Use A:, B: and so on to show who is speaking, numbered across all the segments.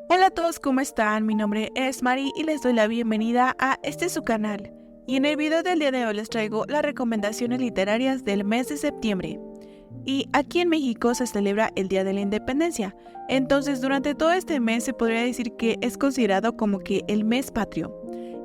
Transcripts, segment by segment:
A: Hola a todos, ¿cómo están? Mi nombre es Mari y les doy la bienvenida a su canal. Y en el video del día de hoy les traigo las recomendaciones literarias del mes de septiembre. Y aquí en México se celebra el Día de la Independencia. Entonces, durante todo este mes se podría decir que es considerado como que el mes patrio.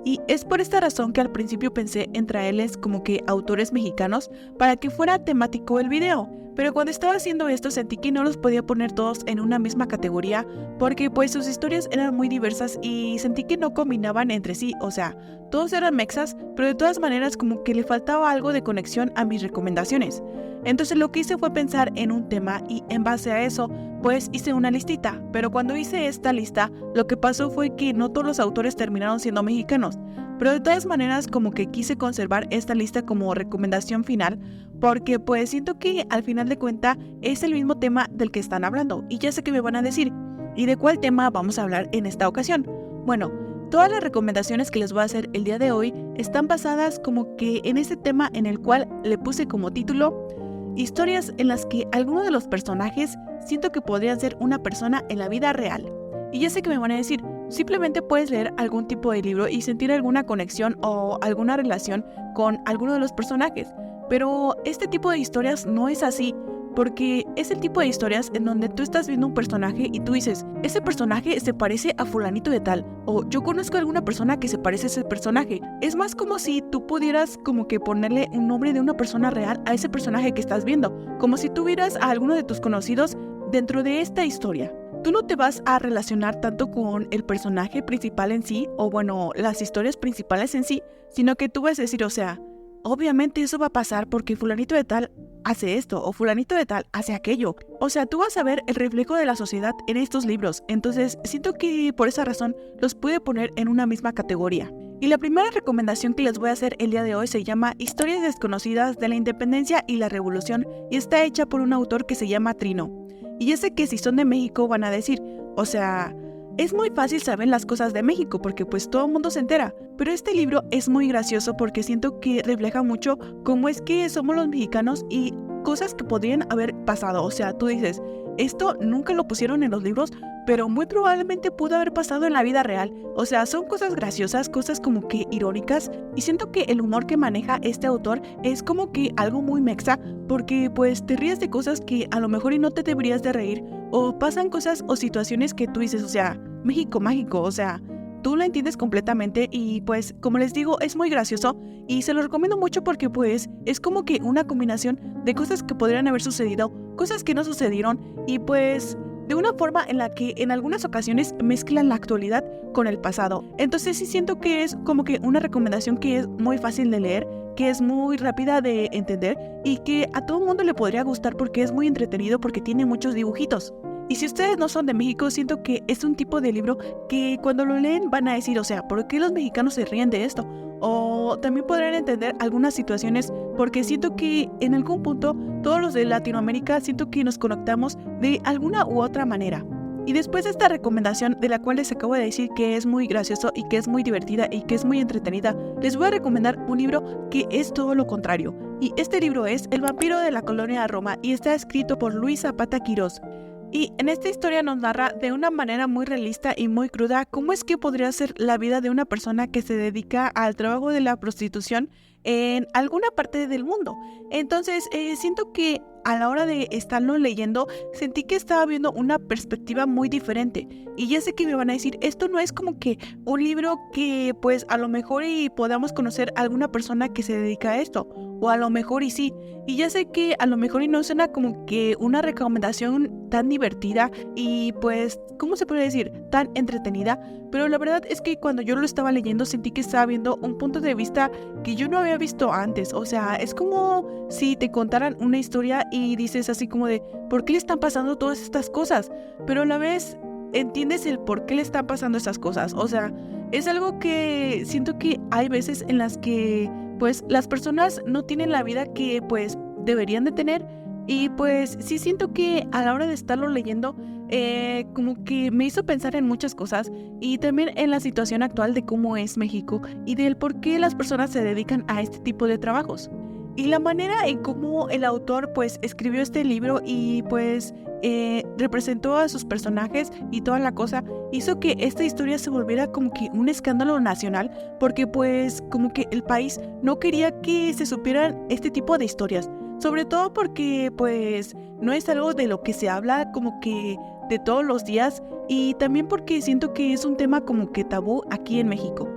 A: Y es por esta razón que al principio pensé en traerles como que autores mexicanos para que fuera temático el video. Pero cuando estaba haciendo esto sentí que no los podía poner todos en una misma categoría porque pues sus historias eran muy diversas y sentí que no combinaban entre sí, o sea, todos eran mexas, pero de todas maneras como que le faltaba algo de conexión a mis recomendaciones. Entonces lo que hice fue pensar en un tema y en base a eso pues hice una listita, pero cuando hice esta lista lo que pasó fue que no todos los autores terminaron siendo mexicanos, pero de todas maneras como que quise conservar esta lista como recomendación final porque pues siento que al final de cuentas es el mismo tema del que están hablando y ya sé que me van a decir, ¿y de cuál tema vamos a hablar en esta ocasión? Bueno, todas las recomendaciones que les voy a hacer el día de hoy están basadas como que en ese tema en el cual le puse como título historias en las que alguno de los personajes siento que podrían ser una persona en la vida real. Y ya sé que me van a decir, simplemente puedes leer algún tipo de libro y sentir alguna conexión o alguna relación con alguno de los personajes. Pero este tipo de historias no es así, porque es el tipo de historias en donde tú estás viendo un personaje y tú dices, ese personaje se parece a fulanito de tal, o yo conozco a alguna persona que se parece a ese personaje. Es más como si tú pudieras como que ponerle un nombre de una persona real a ese personaje que estás viendo, como si tuvieras a alguno de tus conocidos dentro de esta historia. Tú no te vas a relacionar tanto con el personaje principal en sí, o bueno, las historias principales en sí, sino que tú vas a decir, o sea, obviamente eso va a pasar porque fulanito de tal hace esto o fulanito de tal hace aquello. O sea, tú vas a ver el reflejo de la sociedad en estos libros. Entonces, siento que por esa razón los pude poner en una misma categoría. Y la primera recomendación que les voy a hacer el día de hoy se llama Historias desconocidas de la Independencia y la Revolución y está hecha por un autor que se llama Trino. Y ya sé que si son de México van a decir, o sea, es muy fácil saber las cosas de México porque pues todo el mundo se entera, pero este libro es muy gracioso porque siento que refleja mucho cómo es que somos los mexicanos y cosas que podrían haber pasado. O sea, tú dices, esto nunca lo pusieron en los libros, pero muy probablemente pudo haber pasado en la vida real. O sea, son cosas graciosas, cosas como que irónicas y siento que el humor que maneja este autor es como que algo muy mexa porque pues te ríes de cosas que a lo mejor y no te deberías de reír o pasan cosas o situaciones que tú dices, o sea, México mágico, o sea, tú lo entiendes completamente y pues como les digo es muy gracioso y se lo recomiendo mucho porque pues es como que una combinación de cosas que podrían haber sucedido, cosas que no sucedieron y pues de una forma en la que en algunas ocasiones mezclan la actualidad con el pasado. Entonces sí siento que es como que una recomendación que es muy fácil de leer, que es muy rápida de entender y que a todo el mundo le podría gustar porque es muy entretenido porque tiene muchos dibujitos. Y si ustedes no son de México, siento que es un tipo de libro que cuando lo leen van a decir, o sea, ¿por qué los mexicanos se ríen de esto? O también podrán entender algunas situaciones porque siento que en algún punto todos los de Latinoamérica siento que nos conectamos de alguna u otra manera. Y después de esta recomendación de la cual les acabo de decir que es muy gracioso y que es muy divertida y que es muy entretenida, les voy a recomendar un libro que es todo lo contrario. Y este libro es El vampiro de la colonia Roma y está escrito por Luis Zapata Quirós. Y en esta historia nos narra de una manera muy realista y muy cruda cómo es que podría ser la vida de una persona que se dedica al trabajo de la prostitución en alguna parte del mundo. Entonces, siento que a la hora de estarlo leyendo, sentí que estaba viendo una perspectiva muy diferente. Y ya sé que me van a decir, esto no es como que un libro que pues a lo mejor y podamos conocer a alguna persona que se dedica a esto. O a lo mejor y sí. Y ya sé que a lo mejor y no suena como que una recomendación tan divertida y pues, ¿cómo se puede decir? Tan entretenida. Pero la verdad es que cuando yo lo estaba leyendo sentí que estaba viendo un punto de vista que yo no había visto antes. O sea, es como si te contaran una historia y dices así como de, ¿por qué le están pasando todas estas cosas? Pero a la vez entiendes el por qué le están pasando estas cosas. O sea, es algo que siento que hay veces en las que pues las personas no tienen la vida que pues deberían de tener y pues sí siento que a la hora de estarlo leyendo como que me hizo pensar en muchas cosas y también en la situación actual de cómo es México y del por qué las personas se dedican a este tipo de trabajos. Y la manera en cómo el autor pues escribió este libro y pues representó a sus personajes y toda la cosa hizo que esta historia se volviera como que un escándalo nacional, porque pues como que el país no quería que se supieran este tipo de historias, sobre todo porque pues no es algo de lo que se habla como que de todos los días, y también porque siento que es un tema como que tabú aquí en México.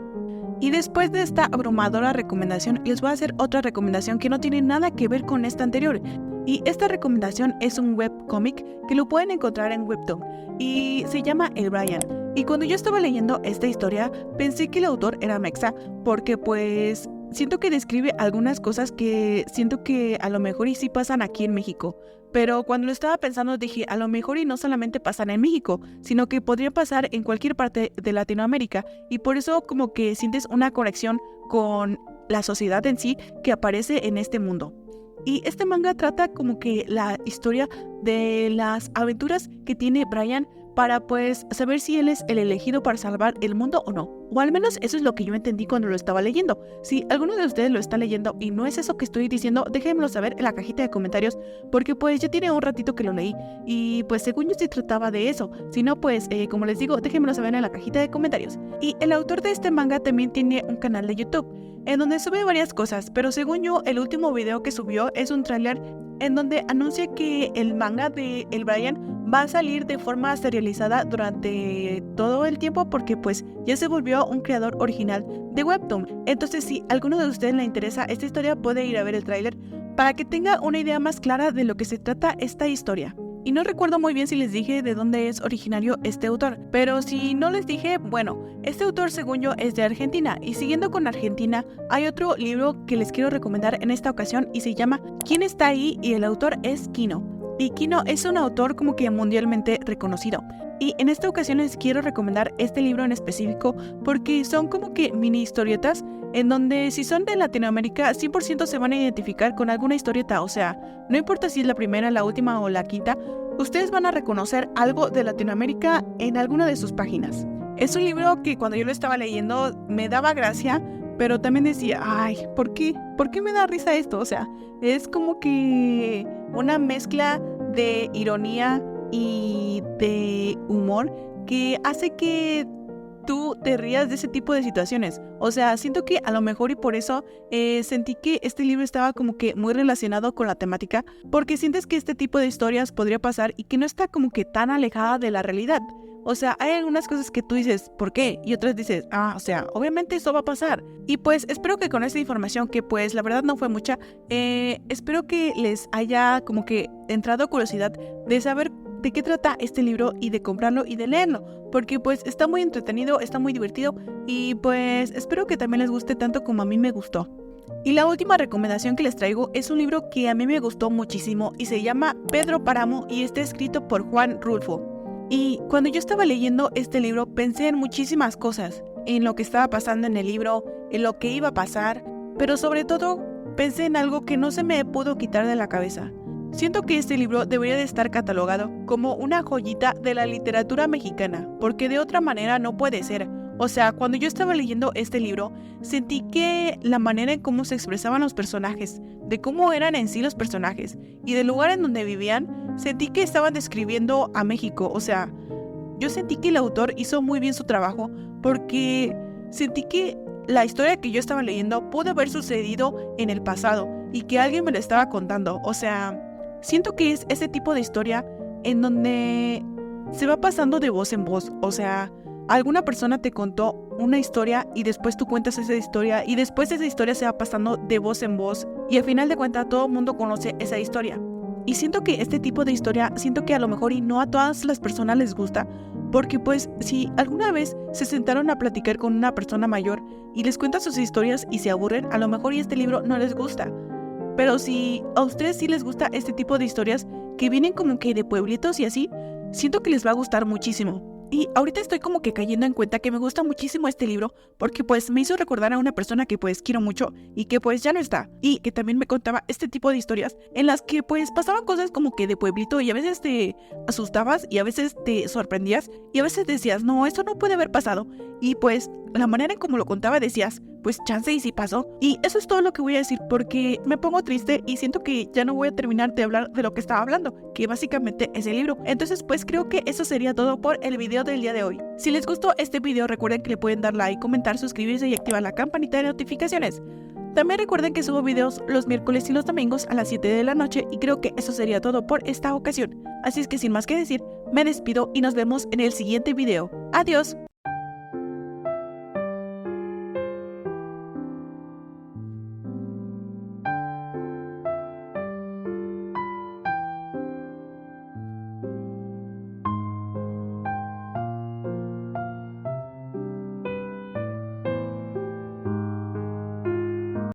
A: Y después de esta abrumadora recomendación, les voy a hacer otra recomendación que no tiene nada que ver con esta anterior. Y esta recomendación es un webcómic que lo pueden encontrar en Webtoon y se llama El Brian. Y cuando yo estaba leyendo esta historia, pensé que el autor era mexa, porque pues siento que describe algunas cosas que siento que a lo mejor y sí pasan aquí en México. Pero cuando lo estaba pensando dije, a lo mejor y no solamente pasan en México, sino que podría pasar en cualquier parte de Latinoamérica, y por eso como que sientes una conexión con la sociedad en sí que aparece en este mundo. Y este manga trata como que la historia de las aventuras que tiene Brian para pues saber si él es el elegido para salvar el mundo o no. O al menos eso es lo que yo entendí cuando lo estaba leyendo. Si alguno de ustedes lo está leyendo y no es eso que estoy diciendo, déjenmelo saber en la cajita de comentarios, porque pues ya tiene un ratito que lo leí y pues según yo sí trataba de eso. Si no, pues como les digo, déjenmelo saber en la cajita de comentarios. Y el autor de este manga también tiene un canal de YouTube en donde sube varias cosas, pero según yo el último video que subió es un tráiler en donde anuncia que el manga de El Brian va a salir de forma serializada durante todo el tiempo, porque pues ya se volvió un creador original de Webtoon. Entonces si a alguno de ustedes le interesa esta historia, puede ir a ver el tráiler para que tenga una idea más clara de lo que se trata esta historia. Y no recuerdo muy bien si les dije de dónde es originario este autor, pero si no les dije, bueno, este autor según yo es de Argentina, y siguiendo con Argentina, hay otro libro que les quiero recomendar en esta ocasión y se llama ¿Quién está ahí? Y el autor es Kino. Y Kino es un autor como que mundialmente reconocido. Y en esta ocasión les quiero recomendar este libro en específico porque son como que mini historietas en donde si son de Latinoamérica 100% se van a identificar con alguna historieta, o sea, no importa si es la primera, la última o la quinta, ustedes van a reconocer algo de Latinoamérica en alguna de sus páginas. Es un libro que cuando yo lo estaba leyendo me daba gracia, pero también decía, ay, ¿por qué? ¿Por qué me da risa esto? O sea, es como que una mezcla de ironía y de humor que hace que tú te rías de ese tipo de situaciones. O sea, siento que a lo mejor y por eso sentí que este libro estaba como que muy relacionado con la temática, porque sientes que este tipo de historias podría pasar y que no está como que tan alejada de la realidad. O sea, hay algunas cosas que tú dices, ¿por qué? Y otras dices, o sea, obviamente eso va a pasar. Y pues espero que con esta información, que pues la verdad no fue mucha, espero que les haya como que entrado curiosidad de saber de qué trata este libro y de comprarlo y de leerlo, porque pues está muy entretenido, está muy divertido y pues espero que también les guste tanto como a mí me gustó. Y la última recomendación que les traigo es un libro que a mí me gustó muchísimo y se llama Pedro Páramo y está escrito por Juan Rulfo. Y cuando yo estaba leyendo este libro pensé en muchísimas cosas, en lo que estaba pasando en el libro, en lo que iba a pasar, pero sobre todo pensé en algo que no se me pudo quitar de la cabeza. Siento que este libro debería de estar catalogado como una joyita de la literatura mexicana, porque de otra manera no puede ser. O sea, cuando yo estaba leyendo este libro, sentí que la manera en cómo se expresaban los personajes, de cómo eran en sí los personajes, y del lugar en donde vivían, sentí que estaban describiendo a México. O sea, yo sentí que el autor hizo muy bien su trabajo, porque sentí que la historia que yo estaba leyendo pudo haber sucedido en el pasado, y que alguien me lo estaba contando. O sea, siento que es ese tipo de historia en donde se va pasando de voz en voz. O sea, alguna persona te contó una historia y después tú cuentas esa historia y después esa historia se va pasando de voz en voz y al final de cuentas todo el mundo conoce esa historia. Y siento que este tipo de historia, siento que a lo mejor y no a todas las personas les gusta, porque pues si alguna vez se sentaron a platicar con una persona mayor y les cuenta sus historias y se aburren, a lo mejor y este libro no les gusta. Pero si a ustedes sí les gusta este tipo de historias que vienen como que de pueblitos y así, siento que les va a gustar muchísimo. Y ahorita estoy como que cayendo en cuenta que me gusta muchísimo este libro porque pues me hizo recordar a una persona que pues quiero mucho y que pues ya no está, y que también me contaba este tipo de historias en las que pues pasaban cosas como que de pueblito y a veces te asustabas y a veces te sorprendías y a veces decías, no, esto no puede haber pasado, y pues la manera en cómo lo contaba decías, pues chance y sí pasó. Y eso es todo lo que voy a decir porque me pongo triste y siento que ya no voy a terminar de hablar de lo que estaba hablando, que básicamente es el libro. Entonces pues creo que eso sería todo por el video del día de hoy. Si les gustó este video recuerden que le pueden dar like, comentar, suscribirse y activar la campanita de notificaciones. También recuerden que subo videos los miércoles y los domingos a las 7 de la noche y creo que eso sería todo por esta ocasión. Así es que sin más que decir, me despido y nos vemos en el siguiente video. ¡Adiós!